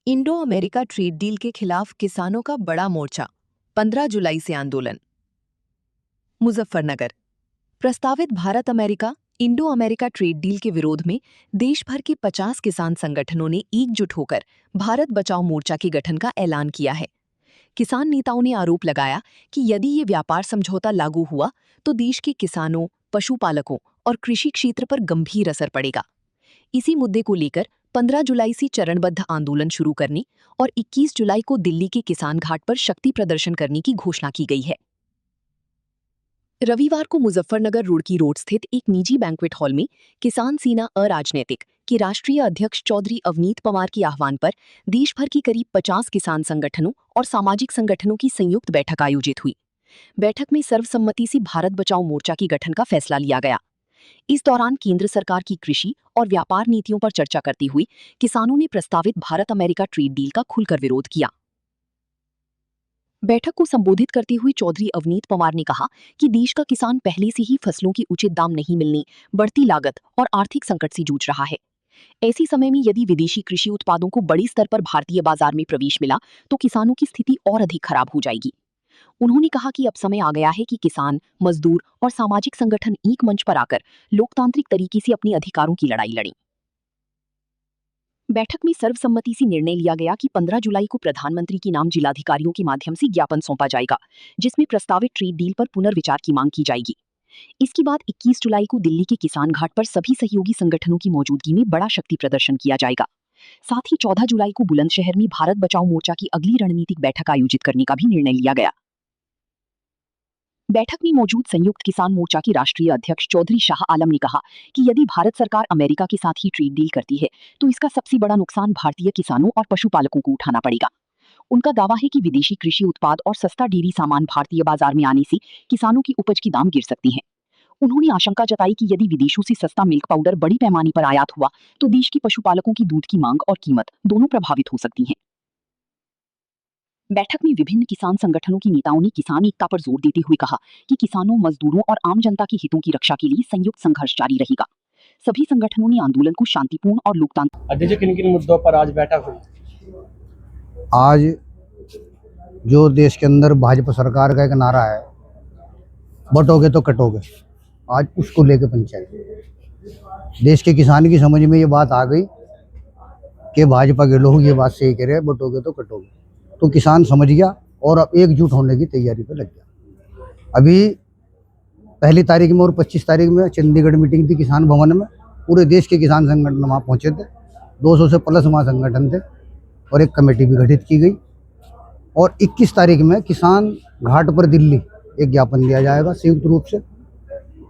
Indo America trade deal के खिलाफ किसानों का बड़ा मोर्चा, 15 जुलाई से आंदोलन। मुजफ्फरनगर। प्रस्तावित Bharat America Indo America trade deal के विरोध में देश भर के 50 किसान संगठनों ने एकजुट होकर भारत बचाओ मोर्चा के गठन का ऐलान किया है। किसान नेताओं ने आरोप लगाया कि यदि ये व्यापार समझौता लागू हुआ तो देश के किसानों, पशुपालकों और कृषि क्षेत्र पर गंभीर असर पड़ेगा। इसी मुद्दे को लेकर 15 जुलाई से चरणबद्ध आंदोलन शुरू करने और 21 जुलाई को दिल्ली के किसान घाट पर शक्ति प्रदर्शन करने की घोषणा की गई है। रविवार को मुजफ्फरनगर रुड़की रोड स्थित एक निजी बैंक्वेट हॉल में किसान सेना अराजनीतिक के राष्ट्रीय अध्यक्ष चौधरी अवनीत पवार के आह्वान पर देश भर की करीब 50 किसान संगठनों और सामाजिक संगठनों की संयुक्त बैठक आयोजित हुई। बैठक में सर्वसम्मति से भारत बचाओ मोर्चा के गठन का फैसला लिया गया। इस दौरान केंद्र सरकार की कृषि और व्यापार नीतियों पर चर्चा करते हुए किसानों ने प्रस्तावित भारत अमेरिका ट्रेड डील का खुलकर विरोध किया। बैठक को संबोधित करते हुए चौधरी अवनीत पवार ने कहा कि देश का किसान पहले से ही फसलों के उचित दाम नहीं मिलने, बढ़ती लागत और आर्थिक संकट से जूझ रहा है। ऐसे समय में यदि विदेशी कृषि उत्पादों को बड़े स्तर पर भारतीय बाजार में प्रवेश मिला तो किसानों की स्थिति और अधिक खराब हो जाएगी। उन्होंने कहा कि अब समय आ गया है कि किसान, मजदूर और सामाजिक संगठन एक मंच पर आकर लोकतांत्रिक तरीके से अपने अधिकारों की लड़ाई लड़ें। बैठक में सर्वसम्मति से निर्णय लिया गया कि 15 जुलाई को प्रधानमंत्री के नाम जिलाधिकारियों के माध्यम से ज्ञापन सौंपा जाएगा, जिसमें प्रस्तावित ट्रेड डील पर पुनर्विचार की मांग की जाएगी। इसके बाद 21 जुलाई को दिल्ली के किसान घाट पर सभी सहयोगी संगठनों की मौजूदगी में बड़ा शक्ति प्रदर्शन किया जाएगा। साथ ही 14 जुलाई को बुलंदशहर में भारत बचाओ मोर्चा की अगली रणनीतिक बैठक आयोजित करने का भी निर्णय लिया गया। बैठक में मौजूद संयुक्त किसान मोर्चा के राष्ट्रीय अध्यक्ष चौधरी शाह आलम ने कहा कि यदि भारत सरकार अमेरिका के साथ ही ट्रेड डील करती है तो इसका सबसे बड़ा नुकसान भारतीय किसानों और पशुपालकों को उठाना पड़ेगा। उनका दावा है कि विदेशी कृषि उत्पाद और सस्ता डेयरी सामान भारतीय बाजार में आने से किसानों की उपज की दाम गिर सकती हैं। उन्होंने आशंका जताई कि यदि विदेशों से सस्ता मिल्क पाउडर बड़ी पैमाने पर आयात हुआ तो देश के पशुपालकों की दूध की मांग और कीमत दोनों प्रभावित हो सकती हैं। बैठक में विभिन्न किसान संगठनों के नेताओं ने किसान एकता पर जोर देते हुए कहा कि किसानों, मजदूरों और आम जनता के हितों की रक्षा के लिए संयुक्त संघर्ष जारी रहेगा। सभी संगठनों ने आंदोलन को शांतिपूर्ण और लोकतांत्रिक। अध्यक्ष, किन-किन मुद्दों पर आज बैठक हुई? आज जो देश के अंदर भाजपा सरकार का एक नारा है, बटोगे तो कटोगे, आज उसको लेके पंचायत। देश के किसान की समझ में ये बात आ गई कि भाजपा के लोग ये बात सही कह रहे हैं, बटोगे तो कटोगे। तो किसान समझ गया और अब एकजुट होने की तैयारी पे लग गया। अभी पहली तारीख में और 25 तारीख में चंडीगढ़ मीटिंग थी किसान भवन में। पूरे देश के किसान संगठन वहाँ पहुँचे थे, 200 से प्लस वहाँ संगठन थे और एक कमेटी भी गठित की गई। और 21 तारीख में किसान घाट पर दिल्ली एक ज्ञापन दिया जाएगा संयुक्त रूप से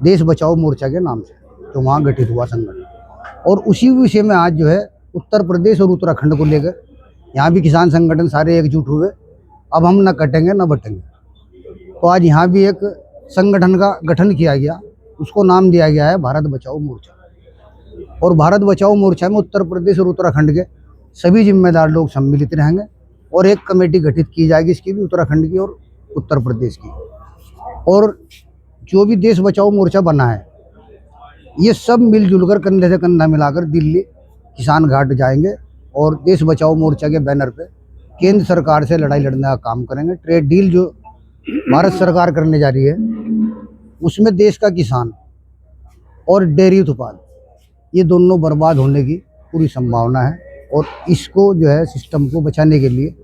देश बचाओ मोर्चा के नाम से, जो वहाँ गठित हुआ संगठन। और उसी विषय में आज जो है उत्तर प्रदेश और उत्तराखंड को लेकर यहाँ भी किसान संगठन सारे एकजुट हुए। अब हम न कटेंगे न बटेंगे। तो आज यहाँ भी एक संगठन का गठन किया गया, उसको नाम दिया गया है भारत बचाओ मोर्चा। और भारत बचाओ मोर्चा में उत्तर प्रदेश और उत्तराखंड के सभी जिम्मेदार लोग सम्मिलित रहेंगे और एक कमेटी गठित की जाएगी, इसकी भी उत्तराखंड की और उत्तर प्रदेश की। और जो भी देश बचाओ मोर्चा बना है, ये सब मिलजुल कर कंधे से कंधा मिलाकर दिल्ली किसान घाट जाएंगे और देश बचाओ मोर्चा के बैनर पे केंद्र सरकार से लड़ाई लड़ने का काम करेंगे। ट्रेड डील जो भारत सरकार करने जा रही है, उसमें देश का किसान और डेयरी उत्पाद ये दोनों बर्बाद होने की पूरी संभावना है। और इसको जो है सिस्टम को बचाने के लिए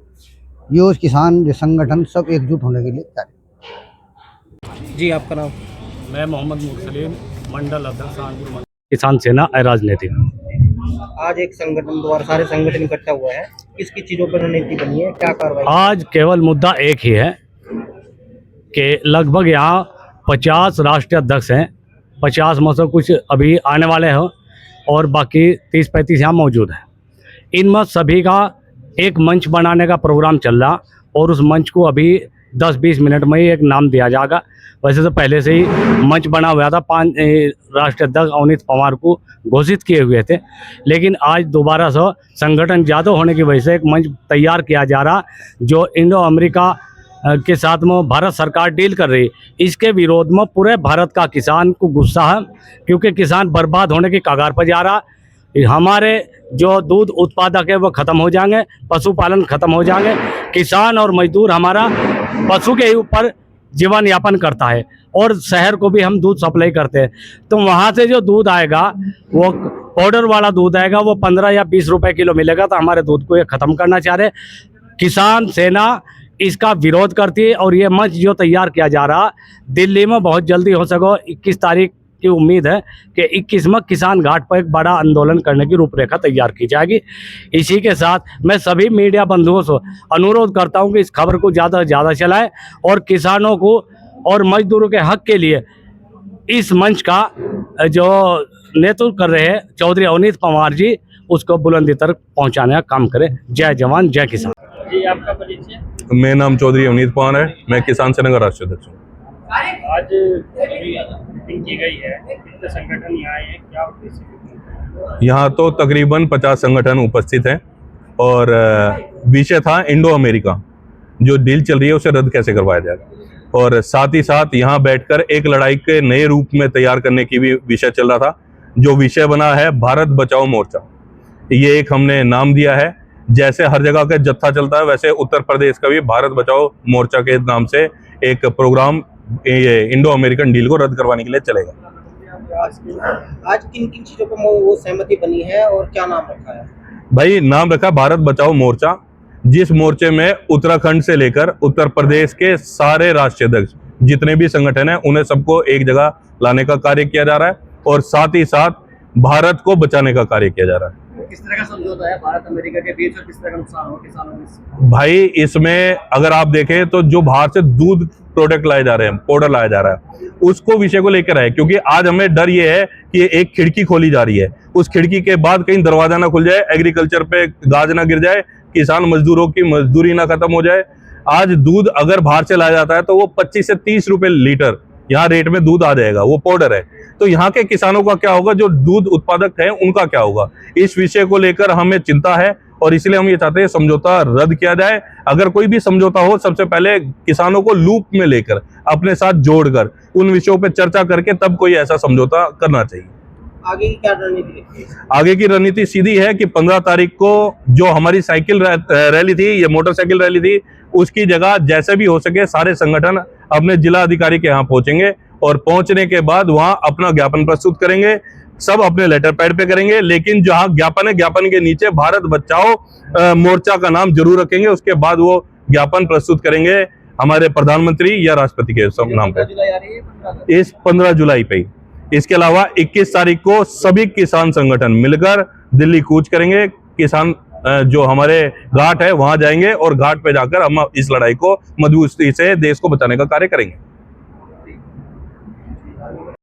ये किसान जो संगठन सब एकजुट होने के लिए तैयार है। जी, आपका नाम? मैं मोहम्मद मुरसलीन, मंडल अध्यक्ष किसान सेना अराजनीतिक। आज एक संगठन द्वारा सारे संगठन इकट्ठा हुआ है, किसकी चीजों पर रणनीति बनी है, क्या कार्रवाई? आज केवल मुद्दा एक ही है कि लगभग यहाँ 50 राष्ट्रीय अध्यक्ष हैं, 50 में से कुछ अभी आने वाले हैं और बाकी 30-35 यहाँ मौजूद हैं। इनमें सभी का एक मंच बनाने का प्रोग्राम चल रहा और उस मंच को अभी 10-20 मिनट में ही एक नाम दिया जाएगा। वैसे तो पहले से ही मंच बना हुआ था, 5 राष्ट्रीय अध्यक्ष अवनीत पवार को घोषित किए हुए थे, लेकिन आज दोबारा से संगठन ज़्यादा होने की वजह से एक मंच तैयार किया जा रहा जो इंडो अमेरिका के साथ में भारत सरकार डील कर रही। इसके विरोध में पूरे भारत का किसान को गुस्सा है, क्योंकि किसान बर्बाद होने की कगार पर जा रहा। हमारे जो दूध उत्पादक है वो खत्म हो जाएंगे, पशुपालन खत्म हो जाएंगे, किसान और मजदूर हमारा पशु के ऊपर जीवन यापन करता है और शहर को भी हम दूध सप्लाई करते हैं। तो वहाँ से जो दूध आएगा वो पाउडर वाला दूध आएगा, वो 15 या 20 रुपए किलो मिलेगा। तो हमारे दूध को ये ख़त्म करना चाह रहे। किसान सेना इसका विरोध करती है और ये मंच जो तैयार किया जा रहा दिल्ली में बहुत जल्दी हो सको 21 तारीख की उम्मीद है कि 21 में किसान घाट पर एक बड़ा आंदोलन करने की रूपरेखा तैयार की जाएगी। इसी के साथ मैं सभी मीडिया बंधुओं से अनुरोध करता हूं कि इस खबर को ज़्यादा से ज़्यादा चलाएं और किसानों को और मजदूरों के हक के लिए इस मंच का जो नेतृत्व कर रहे हैं चौधरी अवनीत पंवार जी, उसको बुलंदी तक पहुँचाने का काम करें। जय जवान जय किसान। जी, आपका परिचय? मेरा नाम चौधरी अवनीत पंवार है, मैं किसान सेना का राष्ट्रीय अध्यक्ष हूँ। आज मीटिंग की गई है, कितने संगठन यहाँ आए हैं, क्या उद्देश्य? यहाँ तो तकरीबन 50 संगठन उपस्थित हैं और विषय था इंडो अमेरिका, जो डील चल रही है उसे रद्द कैसे करवाया जाए, और साथ ही साथ यहाँ बैठकर एक लड़ाई के नए रूप में तैयार करने की भी विषय चल रहा था, जो विषय बना है भारत बचाओ मोर्चा। ये एक हमने नाम दिया है, जैसे हर जगह का जत्था चलता है वैसे उत्तर प्रदेश का भी भारत बचाओ मोर्चा के नाम से एक प्रोग्राम इंडो अमेरिकन डील को रद्द करवाने के लिए चलेगा। आज किन किन चीजों पर वो सहमति बनी है और क्या नाम रखा है? भाई, नाम रखा भारत बचाओ मोर्चा, जिस मोर्चे में उत्तराखंड से लेकर उत्तर प्रदेश के सारे राष्ट्रीय अध्यक्ष जितने भी संगठन हैं उन्हें सबको एक जगह लाने का कार्य किया जा रहा है और साथ ही साथ भारत को बचाने का कार्य किया जा रहा है। किस तरह का समझौता है भारत अमेरिका के बीच और किस तरह का नुकसान हो किसानों को? भाई, इसमें अगर आप देखें तो जो बाहर से दूध प्रोडक्ट लाए जा रहे हैं, पाउडर लाया जा रहा है, उसको विषय को लेकर है, क्योंकि आज हमें डर ये है कि एक खिड़की खोली जा रही है, उस खिड़की के बाद कहीं दरवाजा ना खुल जाए, एग्रीकल्चर पे गाज ना गिर जाए, किसान मजदूरों की मजदूरी ना खत्म हो जाए। आज दूध अगर बाहर से लाया जाता है तो वो 25 से 30 रुपए लीटर यहाँ रेट में दूध आ जाएगा, वो पाउडर है। तो यहाँ के किसानों का क्या होगा, जो दूध उत्पादक है उनका क्या होगा? इस विषय को लेकर हमें चिंता है और इसलिए हम ये चाहते हैं समझौता रद्द किया जाए। अगर कोई भी समझौता हो, सबसे पहले किसानों को लूप में लेकर अपने साथ जोड़कर उन विषयों पर चर्चा करके तब कोई ऐसा समझौता करना चाहिए। आगे की क्या रणनीति है? आगे की रणनीति सीधी है कि 15 तारीख को जो हमारी साइकिल रैली थी, ये मोटरसाइकिल रैली थी, उसकी जगह जैसे भी हो सके सारे संगठन अपने जिला अधिकारी के यहाँ पहुंचेंगे और पहुंचने के बाद वहां अपना ज्ञापन प्रस्तुत करेंगे। सब अपने लेटर पैड पे करेंगे, लेकिन जहां ज्ञापन है, ज्ञापन के नीचे भारत बचाओ मोर्चा का नाम जरूर रखेंगे। उसके बाद वो ज्ञापन प्रस्तुत करेंगे हमारे प्रधानमंत्री या राष्ट्रपति के नाम पे, इस 15 जुलाई पे। इसके अलावा 21 तारीख को सभी किसान संगठन मिलकर दिल्ली कूच करेंगे। किसान जो हमारे घाट है वहां जाएंगे और घाट पे जाकर हम इस लड़ाई को मजबूती से देश को बचाने का कार्य करेंगे।